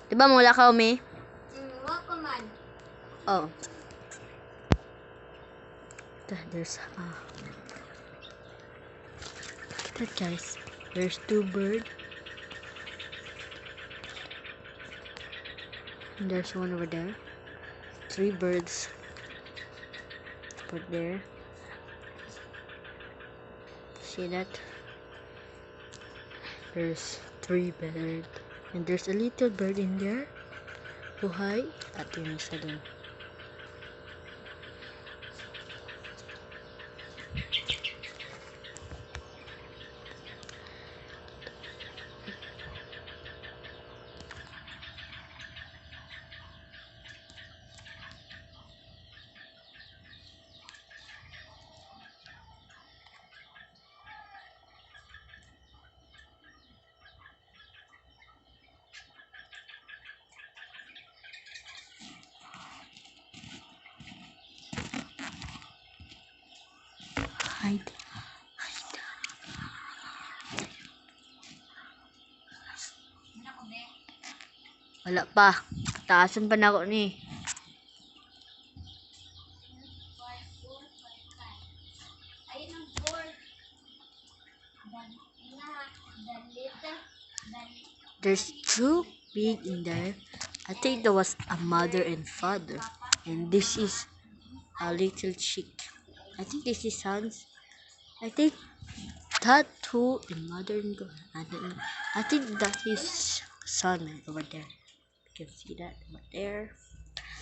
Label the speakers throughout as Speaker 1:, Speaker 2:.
Speaker 1: Diba mula ka, Umi?
Speaker 2: Welcome man.
Speaker 1: Oh. There's look at that, guys. There's 2 birds. And there's one over there. 3 birds. Put there. See that? There's 3 birds. And there's a little bird in there. Buhay. At yung isa dun. Hide. Wala pa. Taasan pa na ako ni. There's 2 pig in there. I think that was a mother and father. And this is a little chick. I think this is sons. I think that 2 and mother and God. I don't know. I think that is son over there. You can see that over there.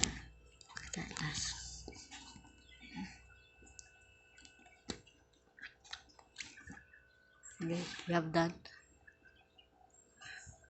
Speaker 1: Look at that, guys. Okay, we have done.